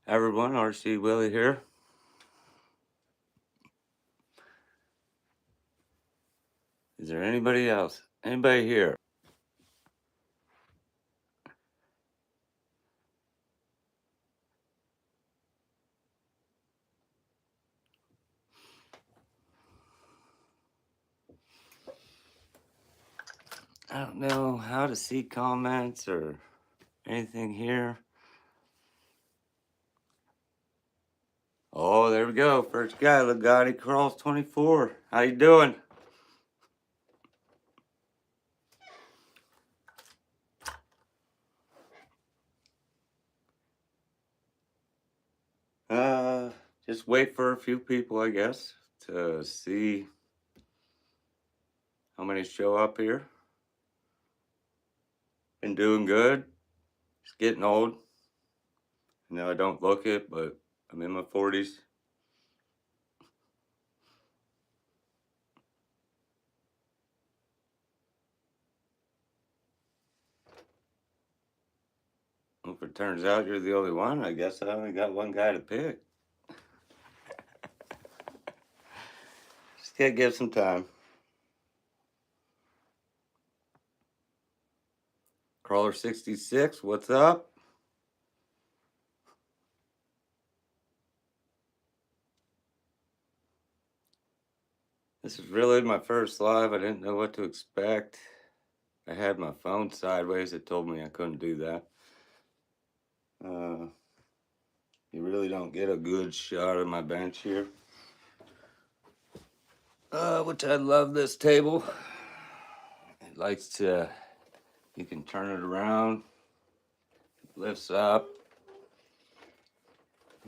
Hi everyone, RcWilly here. Is there anybody else? Anybody here? I don't know how to see comments or anything here. Oh, there we go. First guy, Legati Crawls 24. How you doing? Just wait for a few people, I guess, to see how many show up here. Been doing good. Just getting old. I don't look it, but I'm in my 40s. If it turns out you're the only one, I guess I only got one guy to pick. Just gotta give some time. Crawler 66, what's up? This is really my first live. I didn't know what to expect. I had my phone sideways. It told me I couldn't do that. You really don't get a good shot of my bench here. Which I love this table. It likes to, you can turn it around, it lifts up.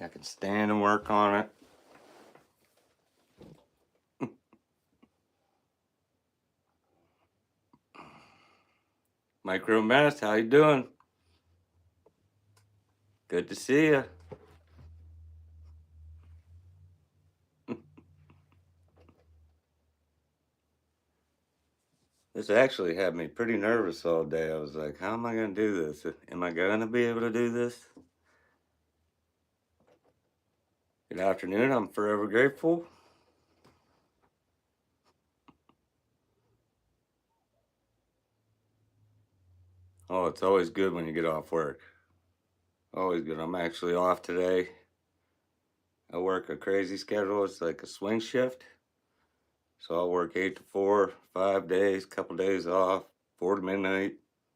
I can stand and work on it. Micro Mess, how you doing? Good to see you. This actually had me pretty nervous all day. I was like, how am I going to do this? Am I going to be able to do this? Good afternoon. I'm forever grateful. Oh, it's always good when you get off work. Always good. I'm actually off today. I work a crazy schedule. It's like a swing shift. So I'll work 8 to 4, 5 days, couple days off, 4 to midnight,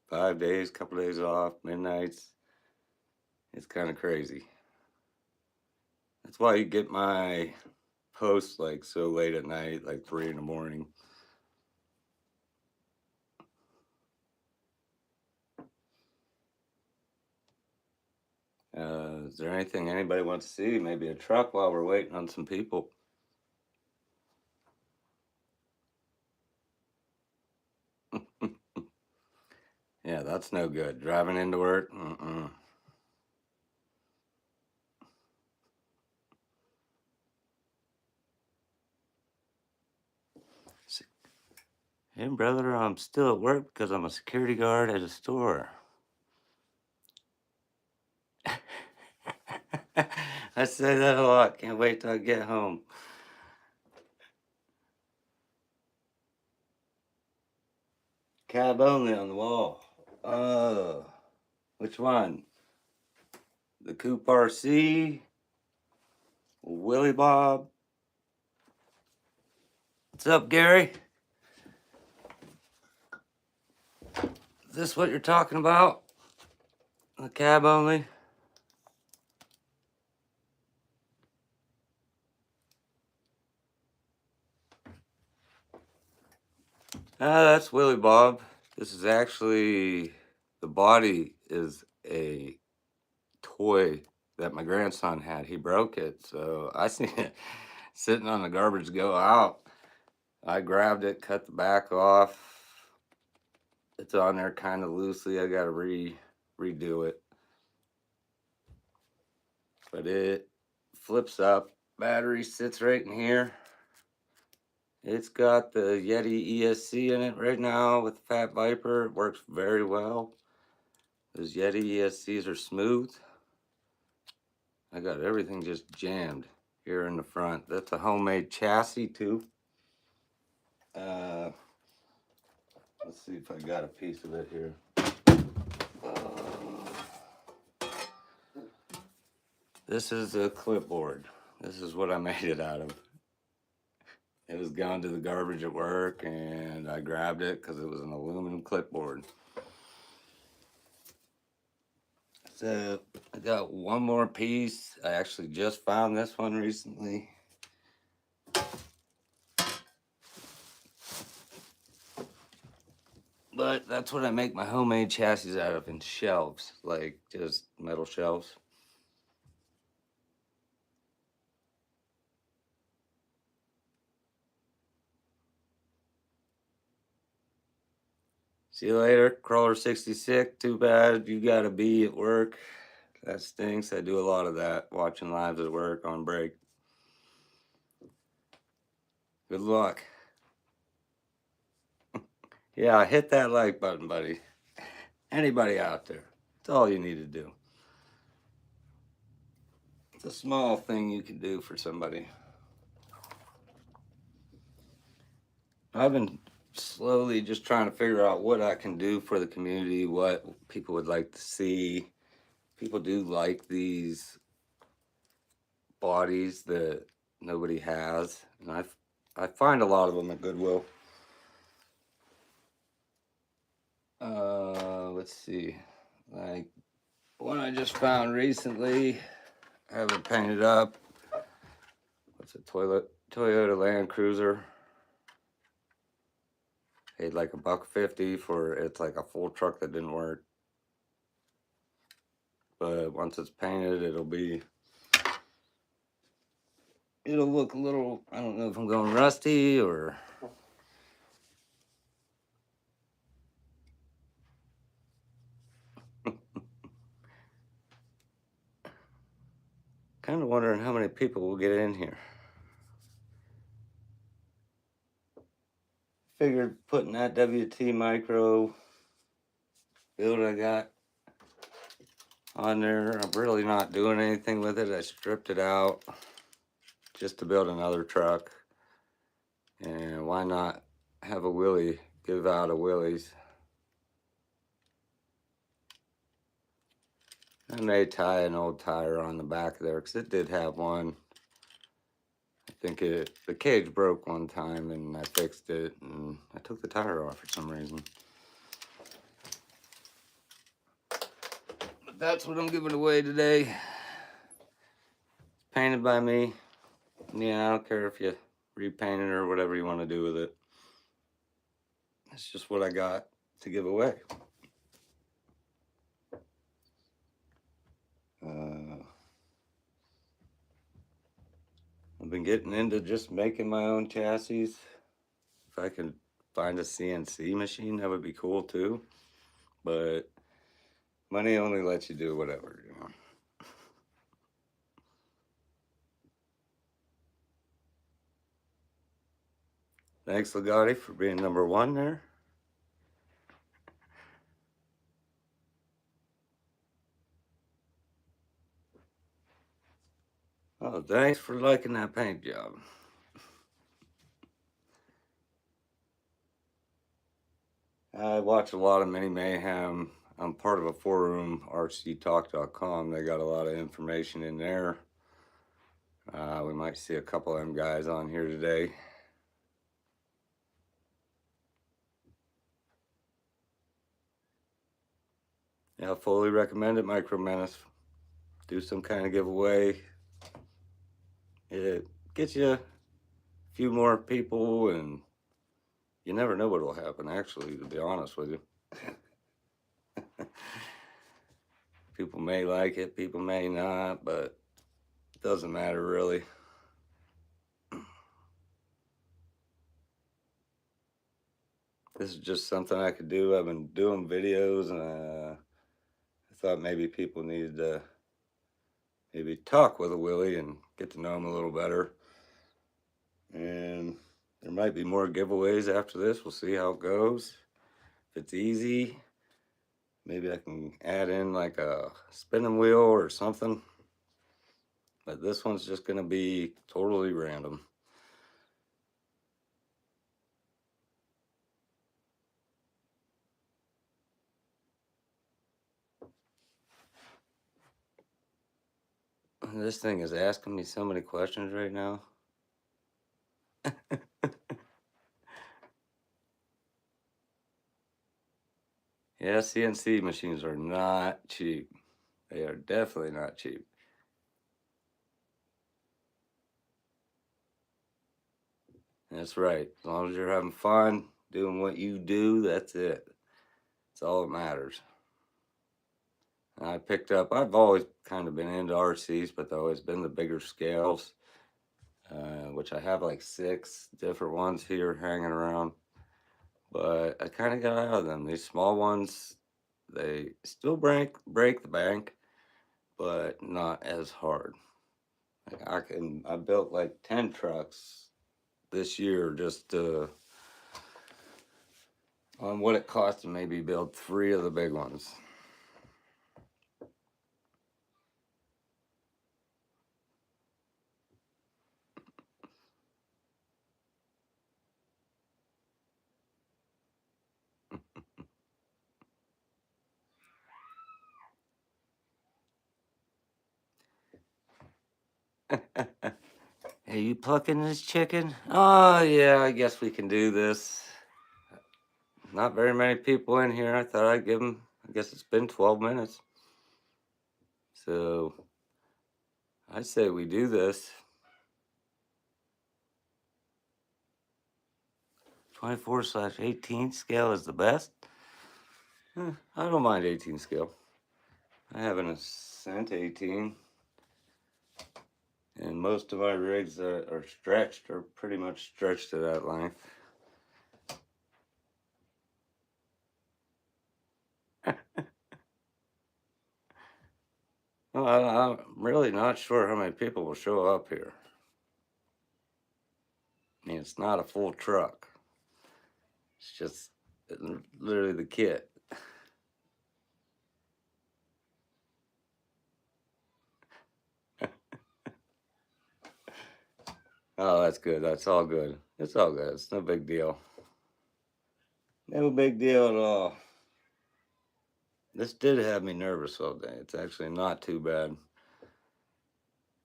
5 days, couple days off, midnights. It's kind of crazy. That's why you get my posts like so late at night, like 3 in the morning. Is there anything anybody wants to see? Maybe a truck while we're waiting on some people. Yeah, that's no good. Driving into work. Hey, brother, I'm still at work because I'm a security guard at a store. I say that a lot. Can't wait till I get home. Cab only on the wall. Which one? The Coupe RC? Willie Bob? What's up, Gary? Is this what you're talking about? The cab only? That's Willie Bob. This is actually, the body is a toy that my grandson had. He broke it, so I seen it sitting on the garbage go out. I grabbed it, cut the back off. It's on there kind of loosely. I gotta redo it. But it flips up. Battery sits right in here. It's got the Yeti ESC in it right now with the Fat Viper. It works very well. Those Yeti ESCs are smooth. I got everything just jammed here in the front. That's a homemade chassis too. Uh, let's see if I got a piece of it here. This is a clipboard. This is what I made it out of. It was going to the garbage at work, and I grabbed it because it was an aluminum clipboard. So I got one more piece. I actually just found this one recently. But that's what I make my homemade chassis out of, in shelves, like just metal shelves. See you later, Crawler 66. Too bad you gotta be at work. That stinks. I do a lot of that, watching lives at work on break. Good luck. Yeah, hit that like button, buddy. Anybody out there, it's all you need to do. It's a small thing you can do for somebody. I've been slowly just trying to figure out what I can do for the community, what people would like to see. People do like these bodies that nobody has, and I find a lot of them at Goodwill. Let's see, like one I just found recently. I have it painted up. What's a Toyota Land Cruiser? Paid like $1.50 for it's like a full truck that didn't work. But once it's painted, it'll look a little, I don't know if I'm going rusty or kind of wondering how many people will get in here. Figured putting that WT micro build I got on there, I'm really not doing anything with it. I stripped it out just to build another truck. And why not have a Willy, give out a Willys. I may tie an old tire on the back of there because it did have one. I think the cage broke one time and I fixed it and I took the tire off for some reason. But that's what I'm giving away today. It's painted by me. Yeah, I don't care if you repaint it or whatever you want to do with it. It's just what I got to give away. I've been getting into just making my own chassis. If I can find a CNC machine, that would be cool too. But money only lets you do whatever, you know. Thanks, Legati, for being number one there. Oh, thanks for liking that paint job. I watch a lot of Mini Mayhem. I'm part of a forum, RcTalk.com. They got a lot of information in there. We might see a couple of them guys on here today. Yeah, I fully recommend it, Micro Menace. Do some kind of giveaway. It gets you a few more people, and you never know what will happen, actually, to be honest with you. People may like it, people may not, but it doesn't matter really. This is just something I could do. I've been doing videos, and I thought maybe people needed to maybe talk with a Willy and get to know him a little better. And there might be more giveaways after this. We'll see how it goes. If it's easy, maybe I can add in like a spinning wheel or something. but this one's just going to be totally random. This thing is asking me so many questions right now. Yeah, CNC machines are not cheap. They are definitely not cheap. That's right. As long as you're having fun doing what you do, that's it. That's all that matters. And I've always kind of been into RCs, but they've always been the bigger scales, which I have like 6 different ones here hanging around. But I kind of got out of them. These small ones, they still break the bank, but not as hard. Like I built like 10 trucks this year just on what it cost to maybe build 3 of the big ones. Hey, you plucking this chicken? Oh, yeah, I guess we can do this. Not very many people in here. I thought I'd give them, I guess it's been 12 minutes. So I say we do this. 24/18 scale is the best. I don't mind 18 scale. I have an Ascent 18. And most of my rigs that are stretched are pretty much stretched to that length. Well, I'm really not sure how many people will show up here. I mean, it's not a full truck. It's just literally the kit. Oh, that's good. That's all good. It's all good. It's no big deal. No big deal at all. This did have me nervous all day. It's actually not too bad.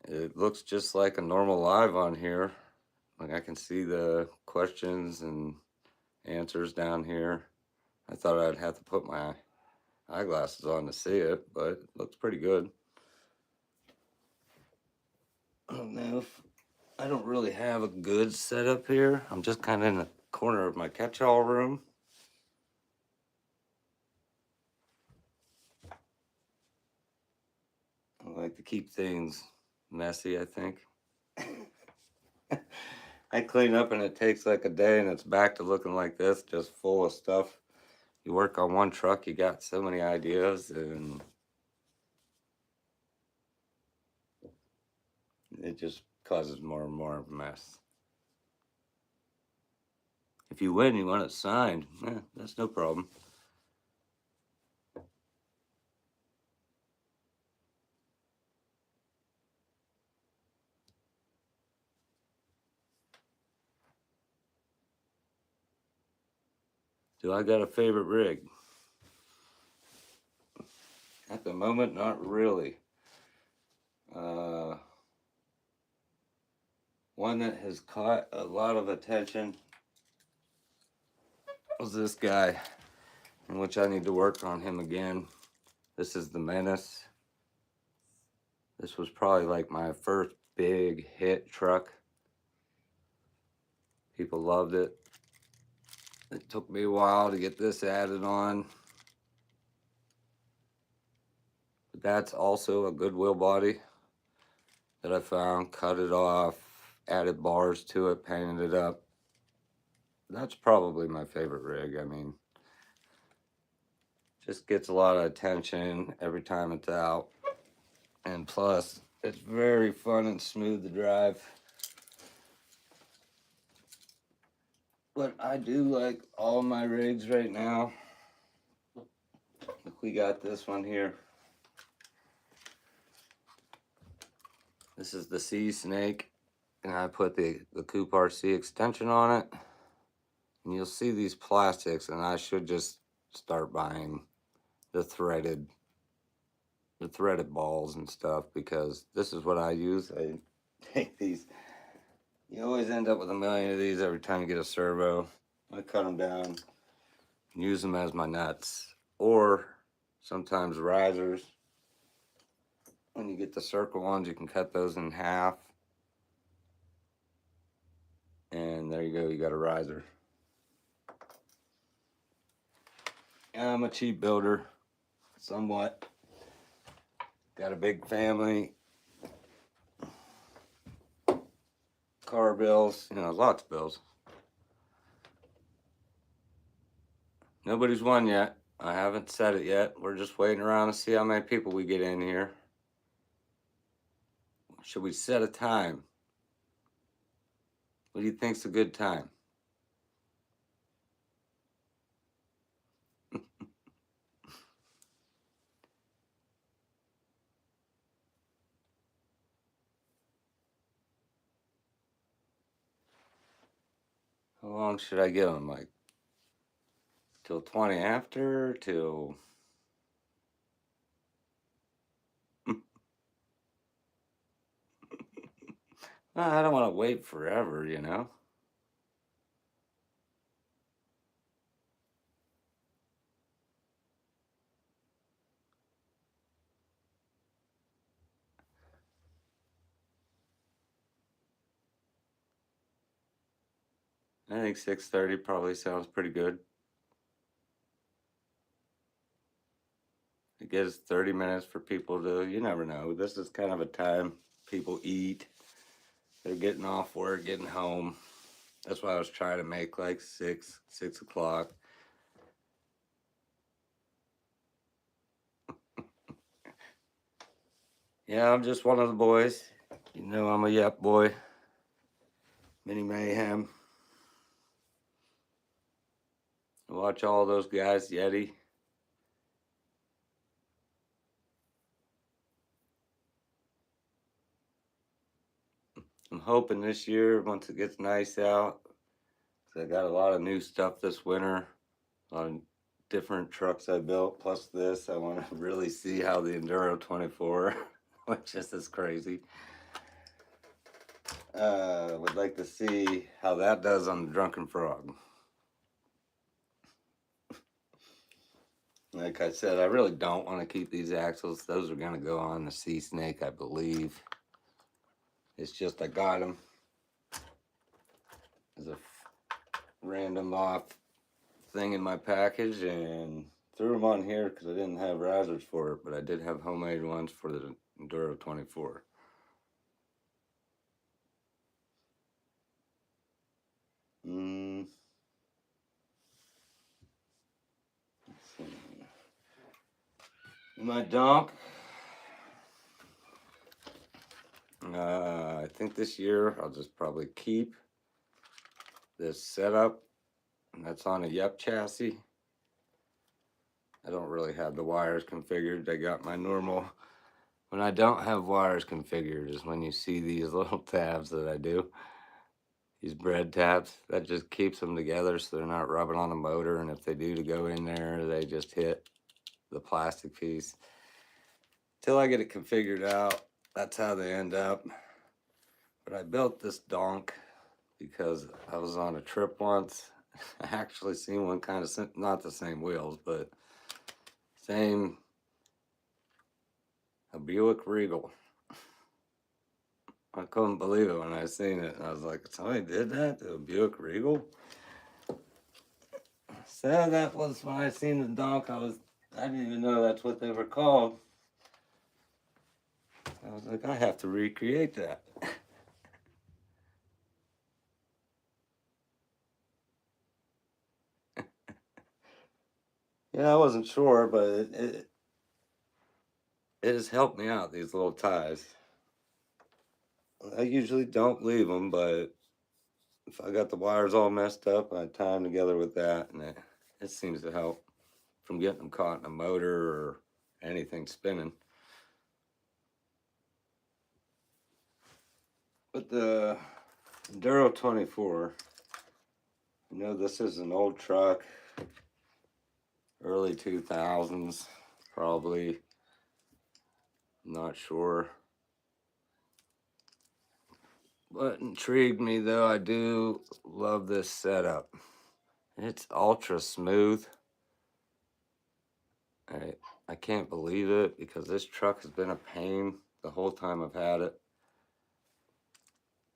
It looks just like a normal live on here. Like I can see the questions and answers down here. I thought I'd have to put my eyeglasses on to see it, but it looks pretty good. I don't know if I don't really have a good setup here. I'm just kind of in the corner of my catch-all room. I like to keep things messy, I think. I clean up and it takes like a day and it's back to looking like this, just full of stuff. You work on one truck, you got so many ideas and it just causes more and more of a mess. If you win, you want it signed. That's no problem. Do I got a favorite rig? At the moment, not really. Uh, One that has caught a lot of attention was this guy, in which I need to work on him again. This is the Menace. This was probably like my first big hit truck. People loved it. It took me a while to get this added on. But that's also a Goodwill body that I found, cut it off, added bars to it, painted it up. That's probably my favorite rig. I mean, just gets a lot of attention every time it's out. And plus, it's very fun and smooth to drive. But I do like all my rigs right now. We got this one here. This is the C snake, and I put the Coupe RC extension on it. And you'll see these plastics, and I should just start buying the threaded balls and stuff, because this is what I use. I take these. You always end up with a million of these every time you get a servo. I cut them down and use them as my nuts, or sometimes risers. When you get the circle ones, you can cut those in half, and there you go, you got a riser. I'm a cheap builder, somewhat. Got a big family. Car bills, lots of bills. Nobody's won yet. I haven't said it yet. We're just waiting around to see how many people we get in here. Should we set a time? What do you think's a good time? How long should I give them? Like till 20 after? Till I don't want to wait forever, I think 6:30 probably sounds pretty good. It gives 30 minutes for people to, you never know. This is kind of a time people eat. They're getting off work, getting home. That's why I was trying to make like 6 o'clock. Yeah, I'm just one of the boys. I'm a yep boy. Mini Mayhem. Watch all those guys, Yeti. I'm hoping this year, once it gets nice out, 'cause I got a lot of new stuff this winter, a lot of different trucks I built, plus this. I want to really see how the Enduro 24, which is crazy. Would like to see how that does on the Drunken Frog. Like I said, I really don't want to keep these axles. Those are going to go on the Sea Snake, I believe. It's just I got them as a random off thing in my package and threw them on here because I didn't have risers for it, but I did have homemade ones for the Enduro 24. My donk. I think this year I'll just probably keep this setup, and that's on a Yep chassis. I don't really have the wires configured. I got my normal. When I don't have wires configured is when you see these little tabs that I do. These bread tabs, that just keeps them together so they're not rubbing on the motor, and if they do to go in there, they just hit the plastic piece. Till I get it configured out, that's how they end up. But I built this donk because I was on a trip once. I actually seen one kind of, not the same wheels, but same, a Buick Regal. I couldn't believe it when I seen it. I was like, somebody did that to a Buick Regal? So that was when I seen the donk. I didn't even know that's what they were called. I was like, I have to recreate that. Yeah, I wasn't sure, but it has helped me out, these little ties. I usually don't leave them, but if I got the wires all messed up, I tie them together with that, and it seems to help from getting them caught in a motor or anything spinning. But the Enduro 24, this is an old truck, early 2000s, probably, not sure. What intrigued me though, I do love this setup. It's ultra smooth. I can't believe it because this truck has been a pain the whole time I've had it.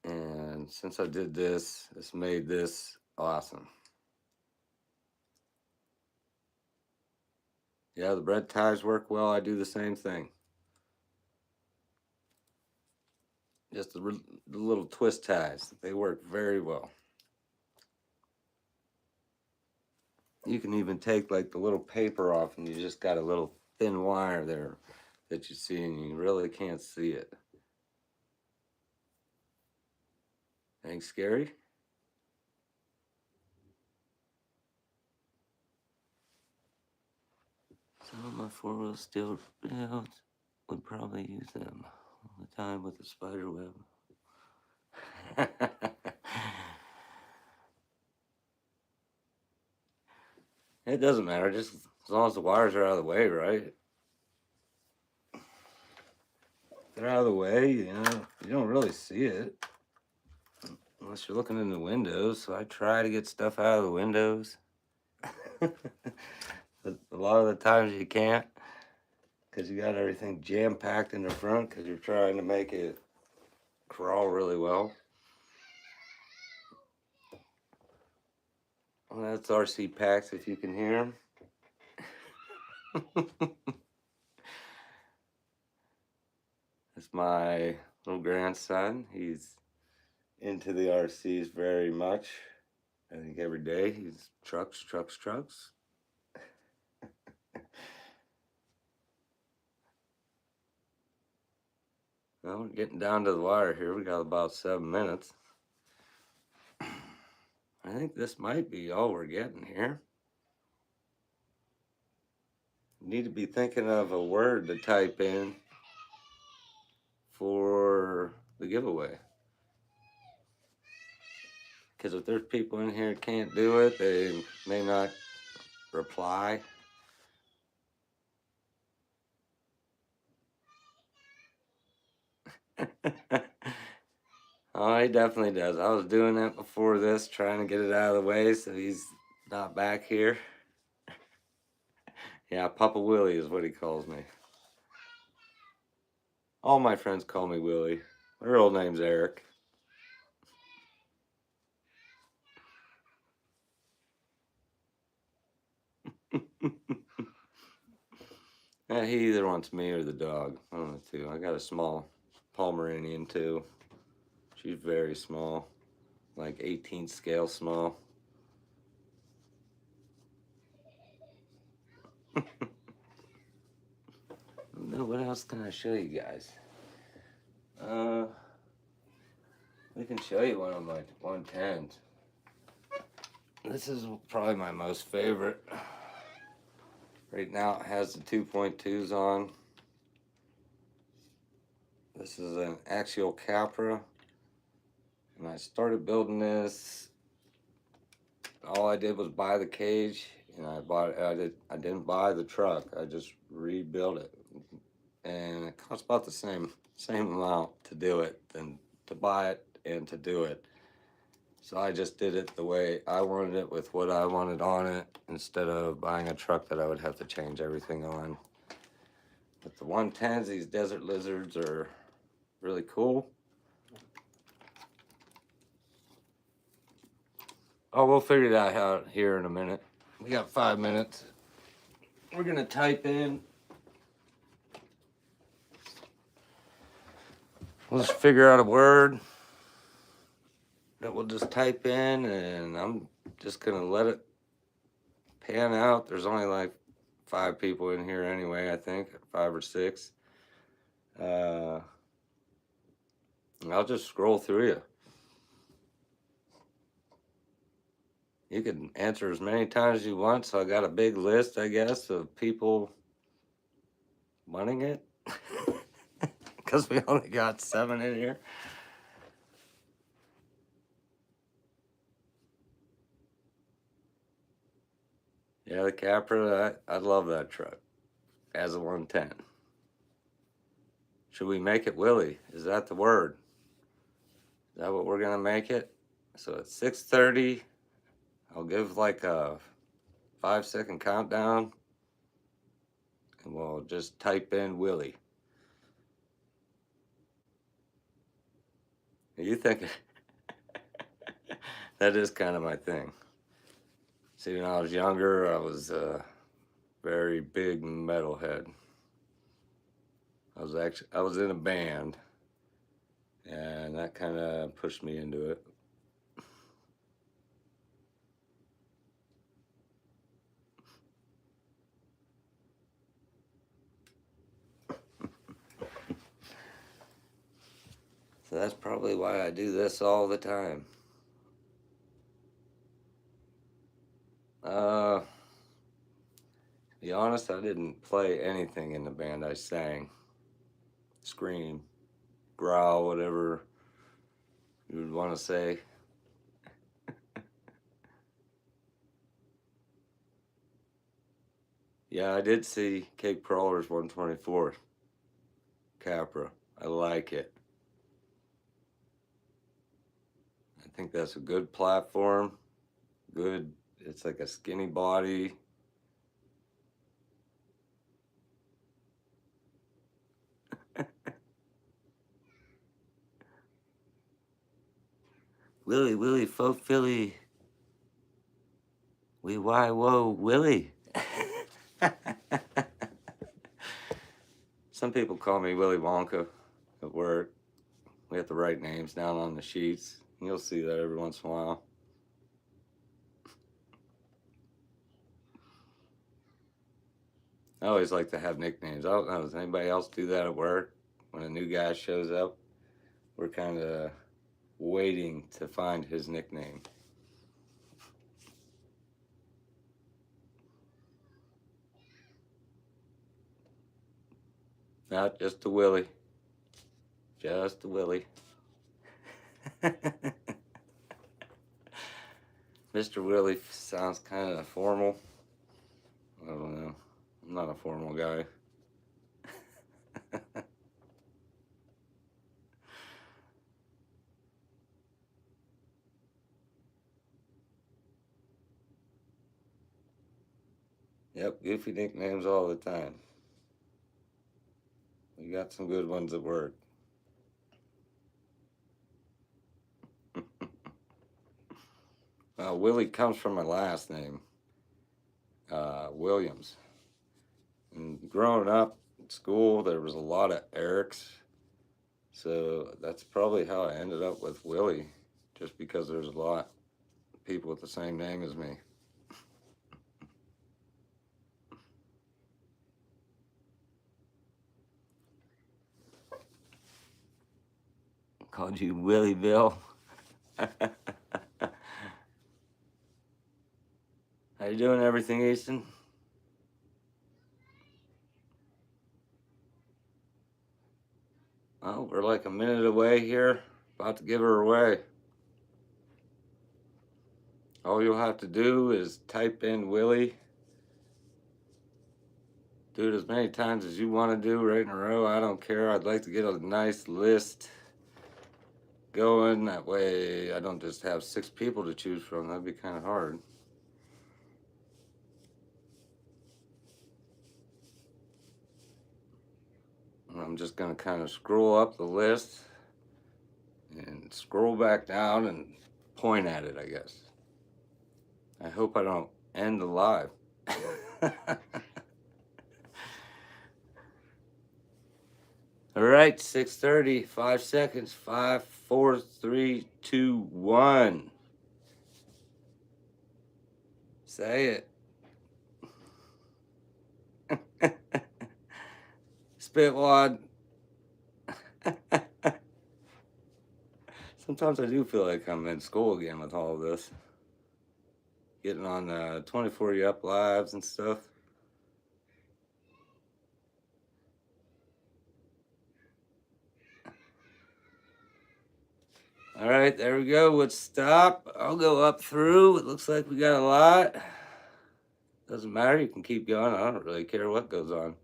And since I did this, it's made this awesome. Yeah, the red ties work well. I do the same thing. Just the little twist ties, they work very well. You can even take like the little paper off and you just got a little thin wire there that you see and you really can't see it. Ain't scary? Some of my four-wheel steel rails would probably use them all the time with the spider web. It doesn't matter, just as long as the wires are out of the way, right? If they're out of the way, you don't really see it. Unless you're looking in the windows, so I try to get stuff out of the windows. A lot of the times you can't because you got everything jam-packed in the front because you're trying to make it crawl really well. Well, that's RC Packs if you can hear them. That's my little grandson. He's into the RCs very much. I think every day he's trucks. Well, we're getting down to the wire here. We got about 7 minutes. I think this might be all we're getting here. Need to be thinking of a word to type in for the giveaway. Because if there's people in here that can't do it, they may not reply. Oh, he definitely does. I was doing that before this, trying to get it out of the way so he's not back here. Yeah, Papa Willie is what he calls me. All my friends call me Willie. My real name's Eric. Yeah, he either wants me or the dog. One of the two. I got a small Pomeranian too. She's very small, like 18th scale small. What else can I show you guys? We can show you one of my 110s. This is probably my most favorite. Right now it has the 2.2s on. This is an axial Capra. And I started building this. All I did was buy the cage and I didn't buy the truck. I just rebuilt it. And it cost about the same amount to do it than to buy it and to do it. So I just did it the way I wanted it with what I wanted on it instead of buying a truck that I would have to change everything on. But the 110s, these Desert Lizards are really cool. Oh, we'll figure it out here in a minute. We got 5 minutes. We're gonna type in. We'll just figure out a word that we'll just type in, and I'm just gonna let it pan out. There's only like 5 people in here anyway, I think, 5 or 6. I'll just scroll through you. You can answer as many times as you want, so I got a big list, I guess, of people wanting it. Because we only got 7 in here. Yeah, the Capra, I love that truck. As a 110. Should we make it Willie? Is that the word? Is that what we're gonna make it? So it's 6:30. I'll give like a 5-second countdown, and we'll just type in Willie. You think that is kind of my thing. See, when I was younger, I was a very big metalhead. I was in a band, and that kind of pushed me into it. So that's probably why I do this all the time. To be honest, I didn't play anything in the band. I sang, scream, growl, whatever you would want to say. Yeah, I did see Cape Crawler's 124 Capra. I like it. I think that's a good platform. Good. It's like a skinny body. Willie, Willie, faux Philly. We why whoa, Willie. Some people call me Willy Wonka at work. We have to write names down on the sheets. You'll see that every once in a while. I always like to have nicknames. I don't know, does anybody else do that at work? When a new guy shows up, we're kind of waiting to find his nickname. Not just a Willie. Just a Willie. Mr. Willie sounds kind of formal. I don't know. I'm not a formal guy. Yep, goofy nicknames all the time. We got some good ones at work. Willie comes from my last name, Williams. And growing up in school, there was a lot of Erics. So that's probably how I ended up with Willie, just because there's a lot of people with the same name as me. Called you Willie Bill. How you doing, everything, Easton? Oh, we're like a minute away here. About to give her away. All you'll have to do is type in Willie. Do it as many times as you want to do right in a row. I don't care. I'd like to get a nice list going. That way I don't just have 6 people to choose from. That'd be kind of hard. I'm just going to kind of scroll up the list and scroll back down and point at it, I guess. I hope I don't end the live. All right, 6:30, 5 seconds, 5, 4, 3, 2, 1. Say it. Spitwad. Sometimes I do feel like I'm in school again with all of this. Getting on 24 Yup Lives and stuff. All right, there we go. Let's stop. I'll go up through. It looks like we got a lot. Doesn't matter. You can keep going. I don't really care what goes on.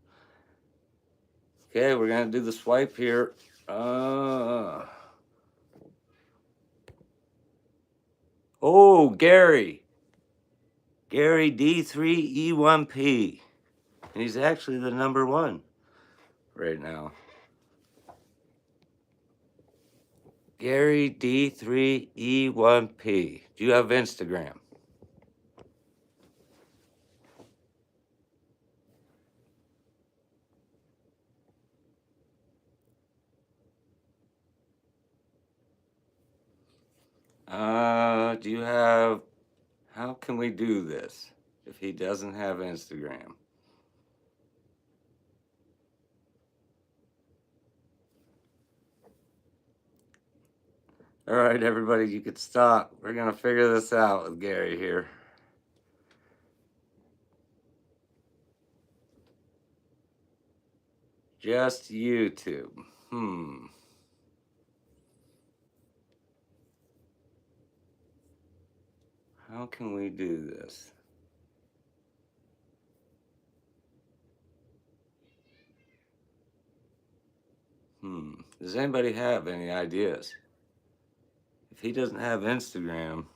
Okay, we're gonna do the swipe here. Oh, Gary D3E1P, and he's actually the number one right now. Gary D3E1P. Do you have Instagram? Do you have, how can we do this if he doesn't have Instagram? All right, everybody, you could stop. We're going to figure this out with Gary here. Just YouTube. How can we do this? Does anybody have any ideas? If he doesn't have Instagram,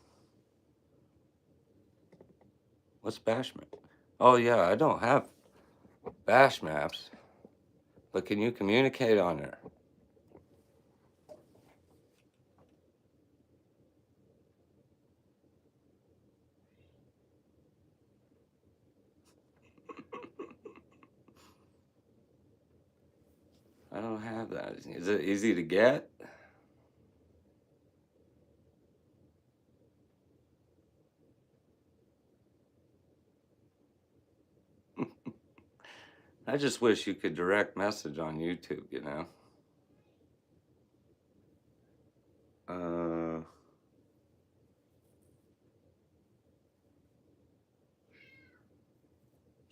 what's Bashmap? Oh yeah, I don't have Bash Maps, but can you communicate on there? I don't have that. Is it easy to get? I just wish you could direct message on YouTube, you know?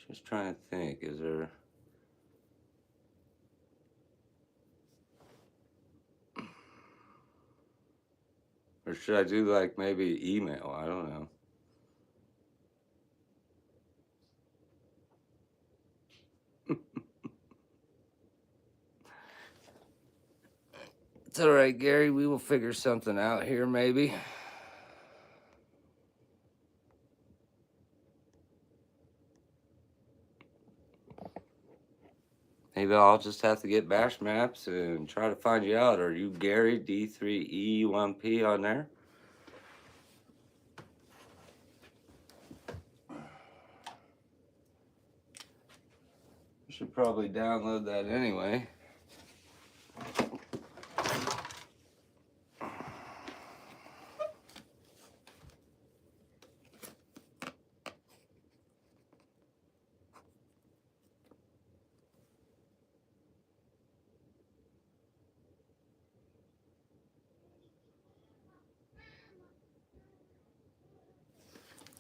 Just trying to think, is there... Or should I do like maybe email? I don't know. It's all right, Gary. We will figure something out here, maybe. Maybe I'll just have to get Bash Maps and try to find you out. Are you Gary D3E1P on there? I should probably download that anyway.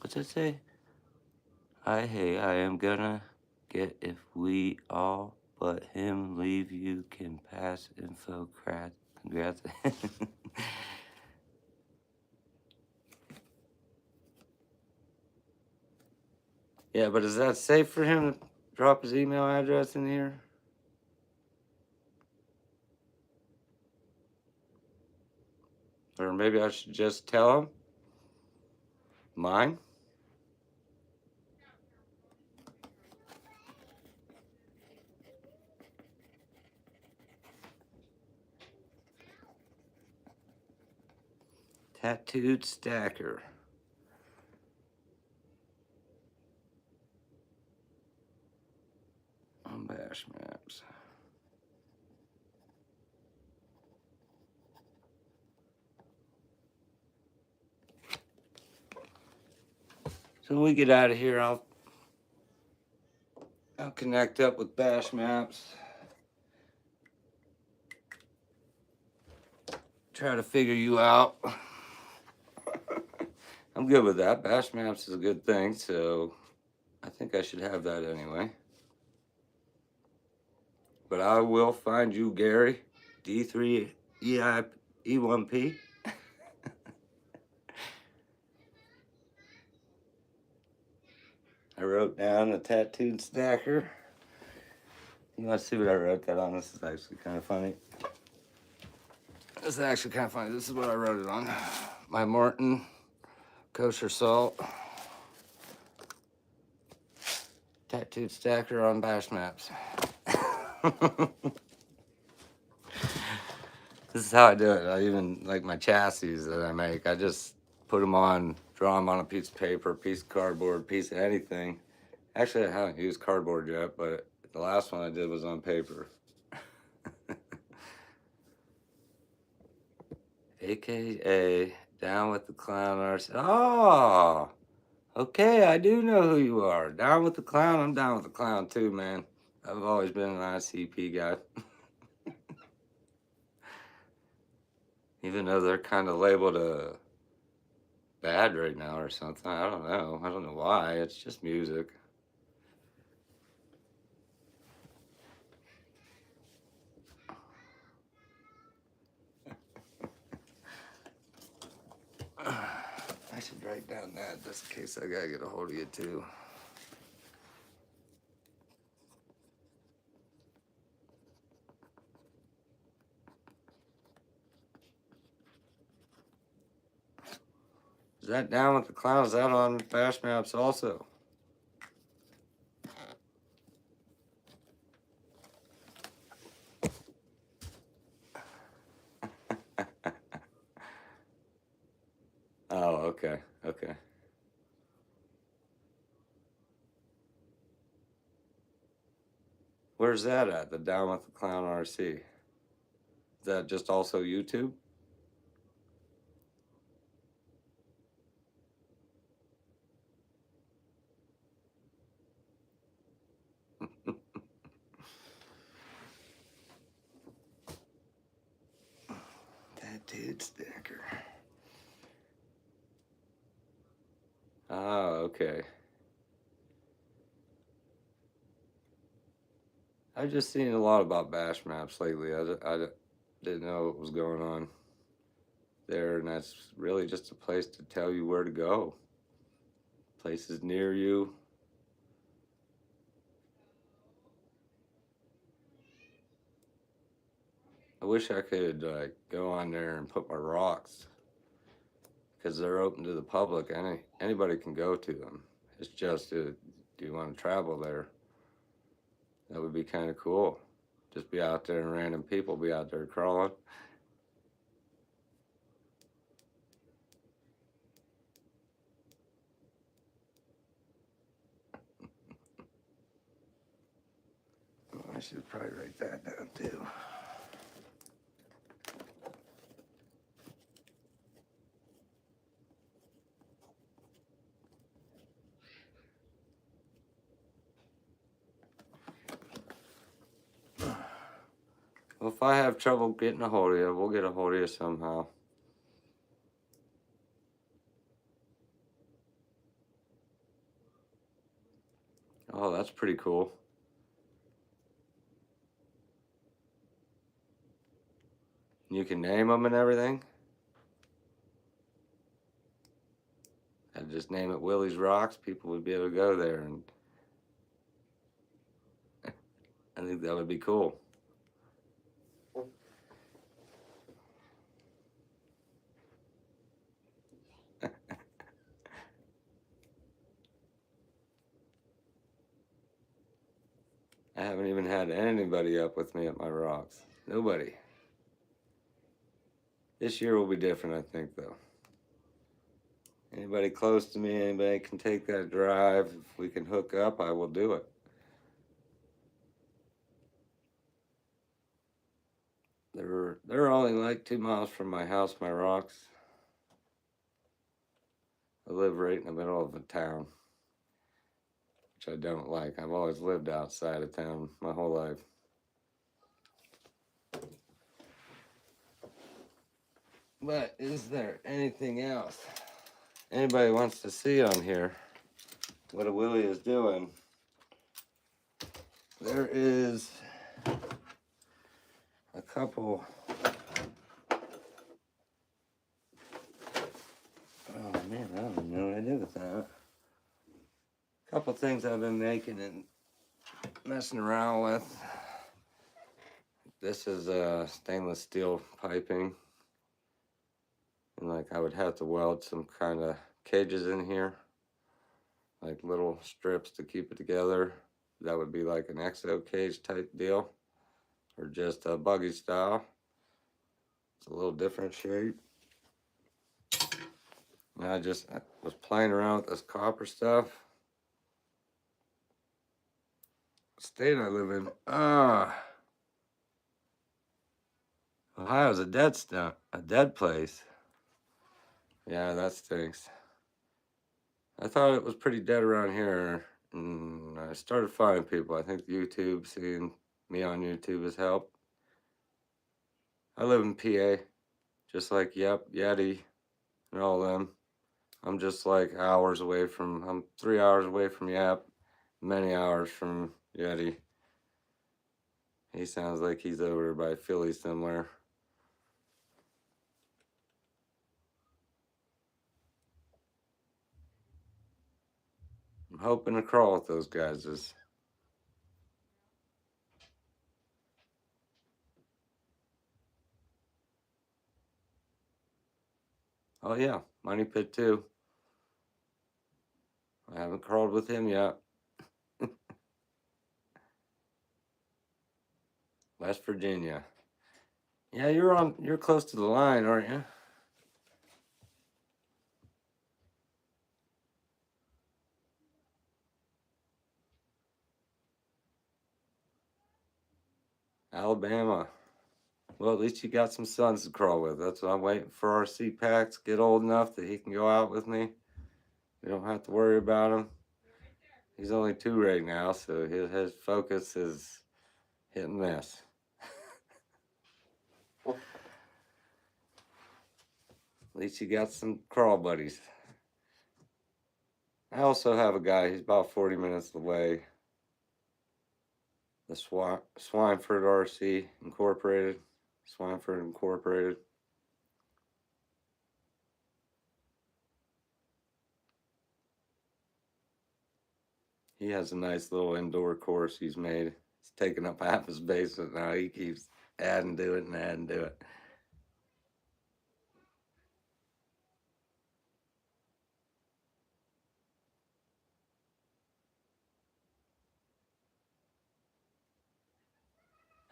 What's that say? I am gonna get if we all but him leave you can pass info crat. Congrats. Yeah, but is that safe for him to drop his email address in here? Or maybe I should just tell him mine? Tattooed Stacker. On Bash Maps. So when we get out of here, I'll connect up with Bash Maps. Try to figure you out. I'm good with that. Bash Maps is a good thing, so I think I should have that anyway. But I will find you, Gary, D3E1P. I wrote wrote down a tattooed stacker. You want to see what I wrote that on? This is actually kind of funny. This is actually kind of funny. This is what I wrote it on. My Morton kosher salt. Tattooed stacker on bash maps. This is how I do it. I even, like my chassis that I make, I just put them on, draw them on a piece of paper, piece of cardboard, piece of anything. Actually, I haven't used cardboard yet, but the last one I did was on paper. AKA Down with the Clown RC. Oh, okay, I do know who you are. Down with the Clown. I'm down with the Clown too, man. I've always been an ICP guy. Even though they're kind of labeled bad right now or something. I don't know. I don't know why. It's just music. I should write down that just in case I gotta get a hold of you too. Is that Down with the Clown? Is that on Bash Maps also? Oh, okay, okay. Where's that at? The Down with the Clown RC? Is that just also YouTube? Tattooed sticker. Oh, okay. I've just seen a lot about Bash Maps lately. I didn't know what was going on there, and that's really just a place to tell you where to go. Places near you. I wish I could go on there and put my rocks because they're open to the public. Anybody can go to them. It's just, do you want to travel there? That would be kind of cool. Just be out there and random people be out there crawling. I should probably write that down too. Well, if I have trouble getting a hold of you, we'll get a hold of you somehow. Oh, that's pretty cool. You can name them and everything. I'd just name it Willie's Rocks. People would be able to go there, and I think that would be cool. I haven't even had anybody up with me at my rocks. Nobody. This year will be different, I think, though. Anybody close to me, anybody can take that drive. If we can hook up, I will do it. They're only like 2 miles from my house, my rocks. I live right in the middle of a town, which I don't like. I've always lived outside of town my whole life. But is there anything else anybody wants to see on here? What a Willie is doing. There is a couple. Oh man, I don't even know what I did with that. A Couple things I've been making and messing around with. This is stainless steel piping. And like I would have to weld some kind of cages in here. Like little strips to keep it together. That would be like an exo cage type deal. Or just a buggy style. It's a little different shape. And I was playing around with this copper stuff. State I live in, Ohio's a dead place. Yeah, that stinks. I thought it was pretty dead around here, and I started finding people. I think YouTube, seeing me on YouTube has helped. I live in PA, just like Yeti, and all them. I'm just like I'm 3 hours away from Yap, many hours from Yeti. He sounds like he's over by Philly somewhere. I'm hoping to crawl with those guys. Oh yeah, Money Pit too. I haven't crawled with him yet. West Virginia. Yeah, you're close to the line, aren't you? Alabama. Well, at least you got some sons to crawl with. That's what I'm waiting for. Our CPACs get old enough that he can go out with me. We don't have to worry about him. He's only 2 right now, so his focus is hit and miss. At least you got some crawl buddies. I also have a guy, he's about 40 minutes away. The Swineford RC Incorporated. Swineford Incorporated. He has a nice little indoor course he's made. It's taking up half his basement now. He keeps adding to it and adding to it.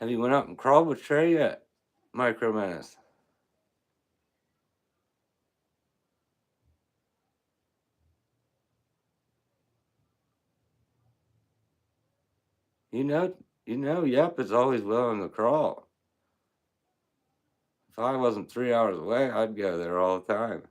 Have you went up and crawled with Trey yet? Micro Menace. Yep is always willing to crawl. If I wasn't 3 hours away, I'd go there all the time.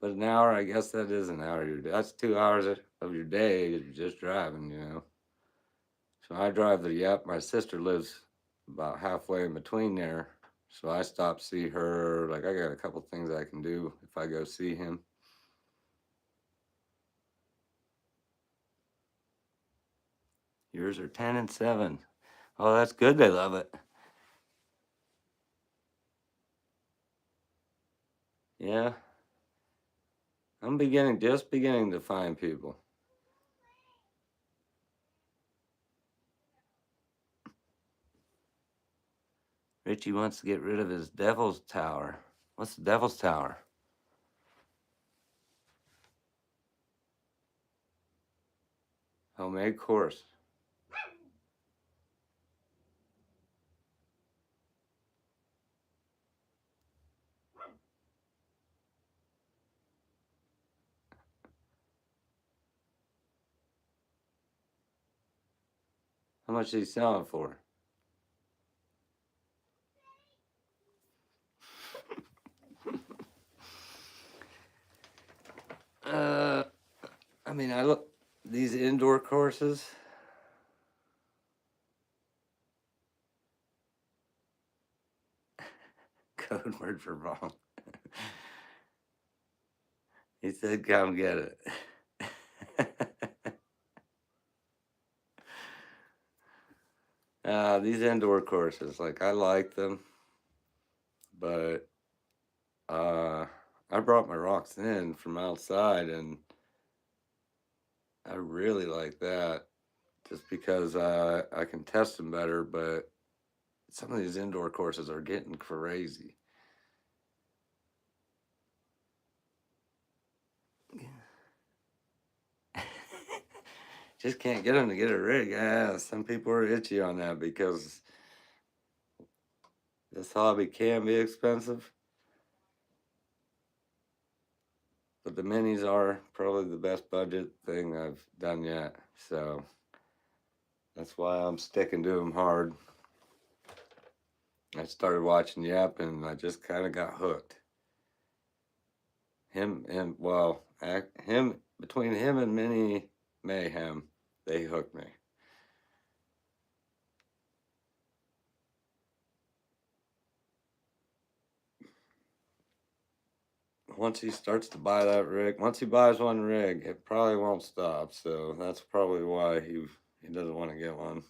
But an hour, I guess that is an hour of your day. That's 2 hours of your day just driving. So I drive the Yep. My sister lives about halfway in between there. So I stop, see her. Like, I got a couple things I can do if I go see him. Yours are 10 and 7. Oh, that's good. They love it. Yeah. I'm just beginning to find people. Richie wants to get rid of his Devil's Tower. What's the Devil's Tower? Homemade course. How much is he selling for? I look these indoor courses. Code word for wrong. He said, "Come get it." These indoor courses, like I like them, but Uh, I brought my rocks in from outside, and I really like that just because I can test them better. But some of these indoor courses are getting crazy. Just can't get them to get a rig. Yeah, some people are itchy on that because this hobby can be expensive. But the minis are probably the best budget thing I've done yet. So that's why I'm sticking to them hard. I started watching Yep and I just kind of got hooked. Between him and Mini Mayhem, they hooked me. Once he starts to buy that rig, once he buys one rig, it probably won't stop. So that's probably why he doesn't want to get one.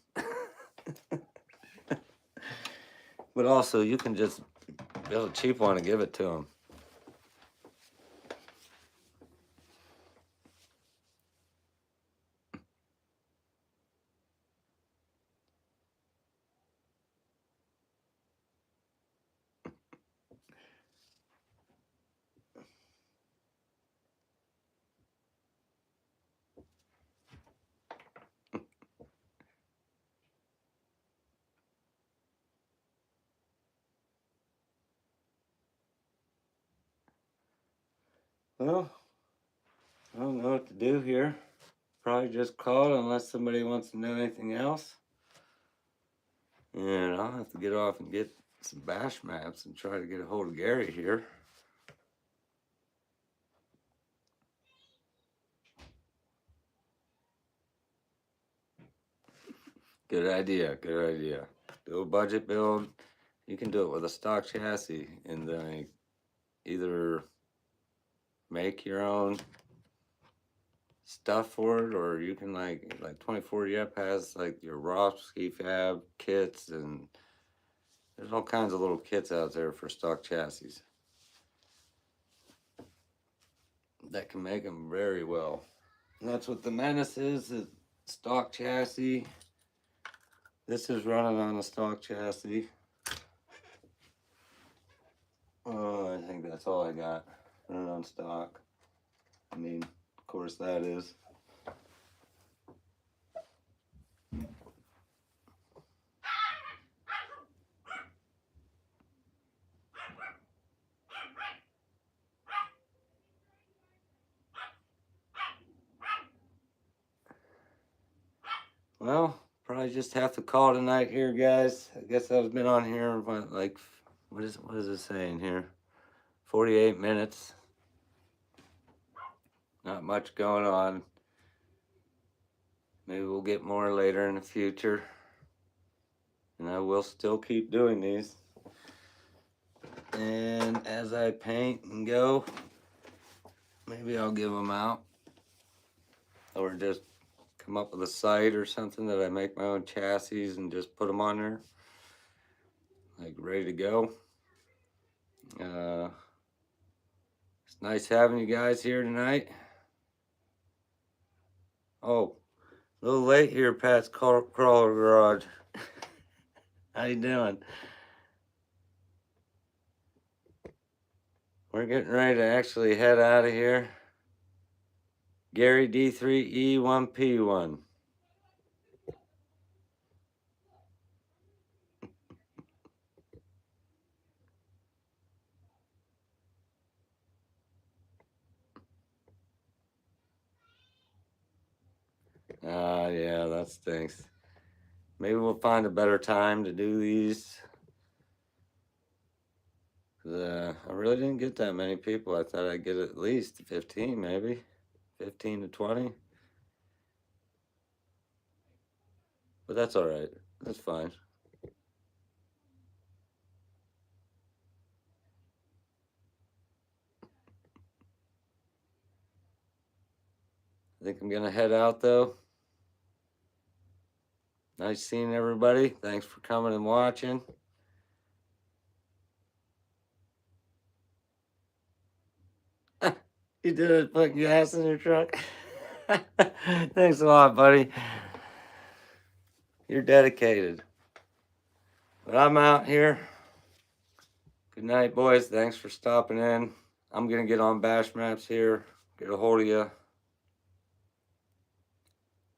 But also, you can just build a cheap one and give it to him. Well, I don't know what to do here. Probably just call it unless somebody wants to know anything else. And I'll have to get off and get some bash maps and try to get a hold of Gary here. Good idea, good idea. Do a budget build. You can do it with a stock chassis and then either make your own stuff for it, or you can like 24 Yep has like your raw ski fab kits, and there's all kinds of little kits out there for stock chassis that can make them very well. And that's what the Menace is stock chassis. This is running on a stock chassis. Oh, I think that's all I got running on stock. I mean, of course that is. Well, probably just have to call tonight here, guys. I guess I've been on here like, what is it saying here? 48 minutes. Not much going on. Maybe we'll get more later in the future. And I will still keep doing these. And as I paint and go, maybe I'll give them out. Or just come up with a site or something that I make my own chassis and just put them on there. Like ready to go. It's nice having you guys here tonight. Oh, a little late here, Pat's Crawler Garage. How you doing? We're getting ready to actually head out of here. Gary D3E1P1. Yeah, that stinks. Maybe we'll find a better time to do these. I really didn't get that many people. I thought I'd get at least 15, maybe 15 to 20. But that's all right. That's fine. I think I'm gonna head out though. Nice seeing everybody. Thanks for coming and watching. You did it putting gas in your truck? Thanks a lot, buddy. You're dedicated. But I'm out here. Good night, boys. Thanks for stopping in. I'm going to get on Bash Maps here. Get a hold of you.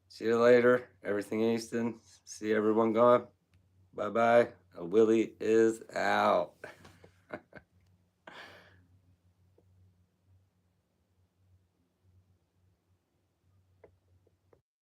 See you later. Everything Easton. See everyone going. Bye-bye. Willie is out.